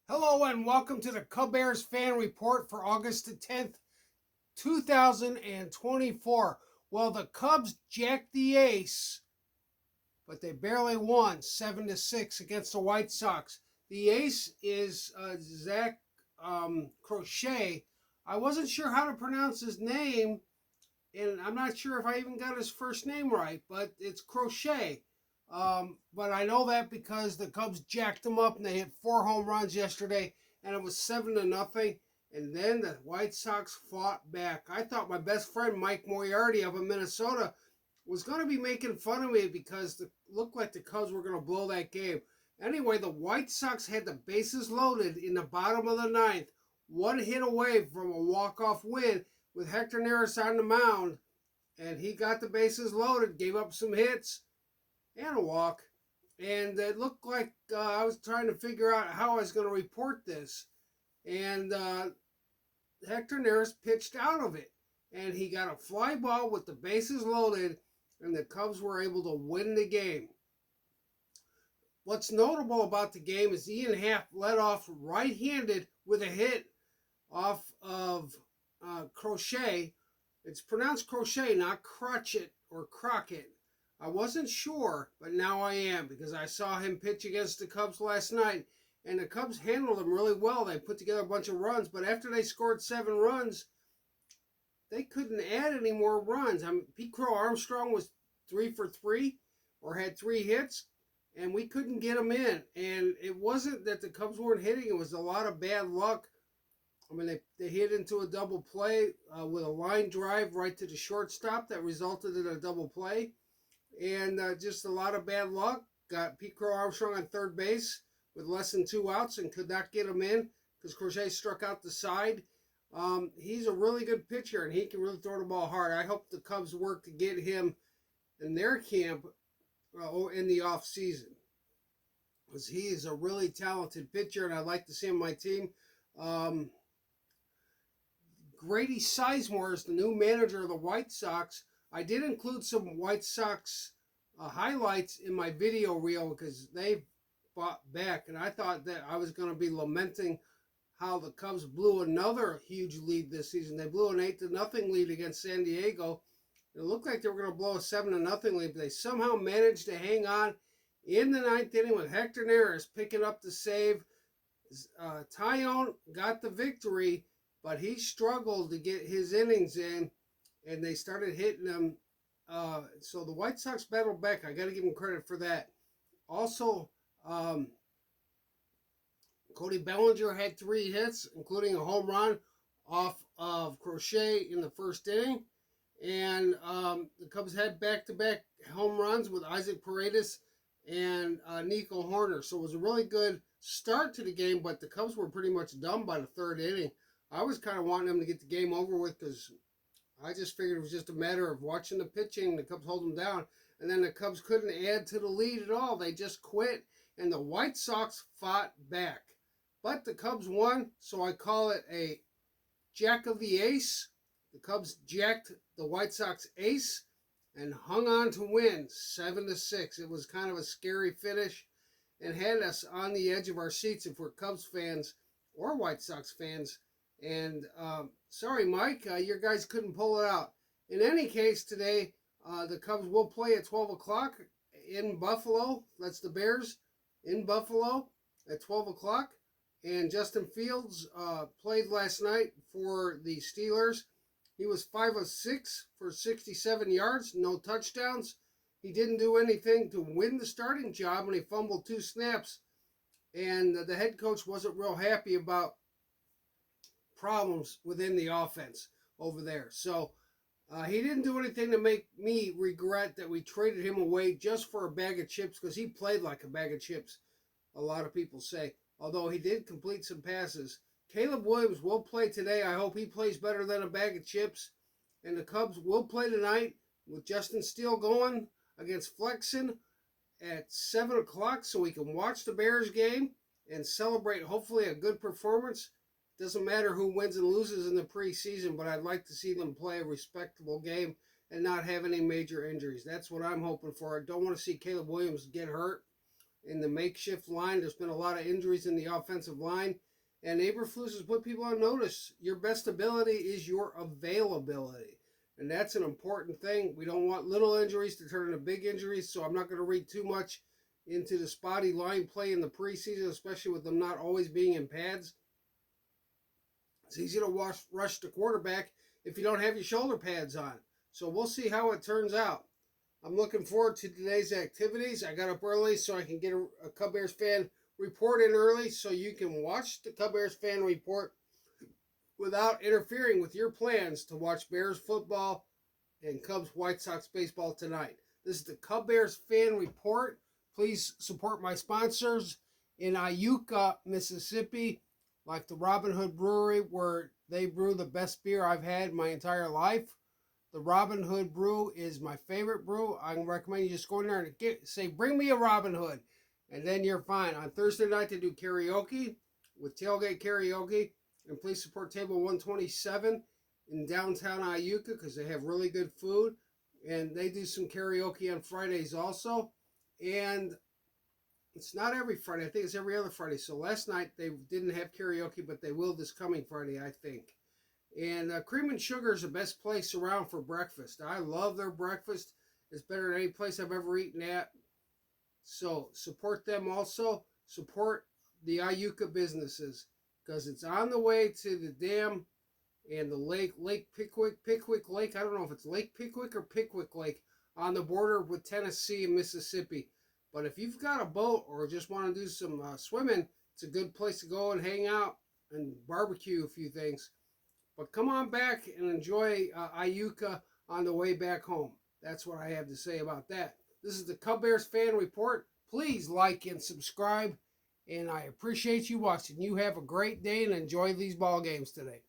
Hello and welcome to the Cubbears fan report for August the 10th, 2024. Well, the Cubs jacked the ace, but they barely won 7-6 against the White Sox. The ace is Zach Crochet. I wasn't sure how to pronounce his name, and I'm not sure if I even got his first name right, but it's Crochet. But I know that because the Cubs jacked them up and they hit 4 home runs yesterday, and it was 7-0. And then the White Sox fought back. I thought my best friend Mike Moriarty up in Minnesota was going to be making fun of me because it looked like the Cubs were going to blow that game. Anyway, the White Sox had the bases loaded in the bottom of the ninth, one hit away from a walk-off win with Hector Neris on the mound, and he got the bases loaded, gave up some hits and a walk, and it looked like I was trying to figure out how I was going to report this, and Hector Neris pitched out of it, and he got a fly ball with the bases loaded, and the Cubs were able to win the game. What's notable about the game is Ian Happ led off right-handed with a hit off of Crochet. It's pronounced Crochet, not Crotchet or Crockett. I wasn't sure, but now I am because I saw him pitch against the Cubs last night, and the Cubs handled him really well. They put together a bunch of runs, but after they scored 7 runs, they couldn't add any more runs. Pete Crow Armstrong was 3 for 3 or had 3 hits, and we couldn't get him in. And it wasn't that the Cubs weren't hitting. It was a lot of bad luck. I mean, they hit into a double play with a line drive right to the shortstop that resulted in a double play. And just a lot of bad luck. Got Pete Crow Armstrong on third base with less than 2 outs and could not get him in because Crochet struck out the side. He's a really good pitcher, and he can really throw the ball hard. I hope the Cubs work to get him in their camp in the off season because he is a really talented pitcher, and I'd like to see him on my team. Grady Sizemore is the new manager of the White Sox. I did include some White Sox highlights in my video reel because they fought back, and I thought that I was going to be lamenting how the Cubs blew another huge lead this season. They blew an 8-0 lead against San Diego. It looked like they were going to blow a 7-0 lead, but they somehow managed to hang on in the ninth inning with Hector Neris picking up the save. Tyone got the victory, but he struggled to get his innings in, and they started hitting him. So the White Sox battled back. I got to give them credit for that. Also, Cody Bellinger had 3 hits, including a home run off of Crochet in the first inning. And the Cubs had back-to-back home runs with Isaac Paredes and Nico Horner. So it was a really good start to the game, but the Cubs were pretty much done by the third inning. I was kind of wanting them to get the game over with because I just figured it was just a matter of watching the pitching. The Cubs hold them down, and then the Cubs couldn't add to the lead at all. They just quit, and the White Sox fought back. But the Cubs won, so I call it a jack of the ace. The Cubs jacked the White Sox ace and hung on to win 7-6. It was kind of a scary finish and had us on the edge of our seats if we're Cubs fans or White Sox fans. And sorry, Mike, your guys couldn't pull it out. In any case, today, the Cubs will play at 12 o'clock in Buffalo. That's the Bears in Buffalo at 12 o'clock. And Justin Fields played last night for the Steelers. He was 5 of 6 for 67 yards, no touchdowns. He didn't do anything to win the starting job, and he fumbled 2 snaps. And the head coach wasn't real happy about problems within the offense over there. So he didn't do anything to make me regret that we traded him away just for a bag of chips, because he played like a bag of chips, a lot of people say. Although he did complete some passes. Caleb Williams will play today. I hope he plays better than a bag of chips. And the Cubs will play tonight with Justin Steele going against Flexen at 7 o'clock so we can watch the Bears game and celebrate hopefully a good performance. Doesn't matter who wins and loses in the preseason, but I'd like to see them play a respectable game and not have any major injuries. That's what I'm hoping for. I don't want to see Caleb Williams get hurt. in the makeshift line. There's been a lot of injuries in the offensive line. And Eberflus has put people on notice. Your best ability is your availability. And that's an important thing. We don't want little injuries to turn into big injuries, so I'm not going to read too much into the spotty line play in the preseason, especially with them not always being in pads. It's easy to rush the quarterback if you don't have your shoulder pads on. So we'll see how it turns out. I'm looking forward to today's activities. I got up early so I can get a Cubbears fan report in early so you can watch the Cubbears fan report without interfering with your plans to watch Bears football and Cubs White Sox baseball tonight. This is the Cubbears fan report. Please support my sponsors in Iuka, Mississippi, like the Robin Hood Brewery, where they brew the best beer I've had my entire life. The Robin Hood brew is my favorite brew. I recommend you just go in there and say, bring me a Robin Hood, and then you're fine. On Thursday night, they do karaoke with tailgate karaoke. And please support Table 127 in downtown Iuka because they have really good food. And they do some karaoke on Fridays also. And it's not every Friday. I think it's every other Friday. So last night they didn't have karaoke, but they will this coming Friday, I think. And Cream and Sugar is the best place around for breakfast. I love their breakfast. It's better than any place I've ever eaten at. So support them also. Support the Iuka businesses because it's on the way to the dam and the Lake Pickwick Lake. I don't know if it's Lake Pickwick or Pickwick Lake on the border with Tennessee and Mississippi. But if you've got a boat or just want to do some swimming, it's a good place to go and hang out and barbecue a few things. But come on back and enjoy Iuka on the way back home. That's what I have to say about that. This is the Cubbears fan report. Please like and subscribe. And I appreciate you watching. You have a great day and enjoy these ball games today.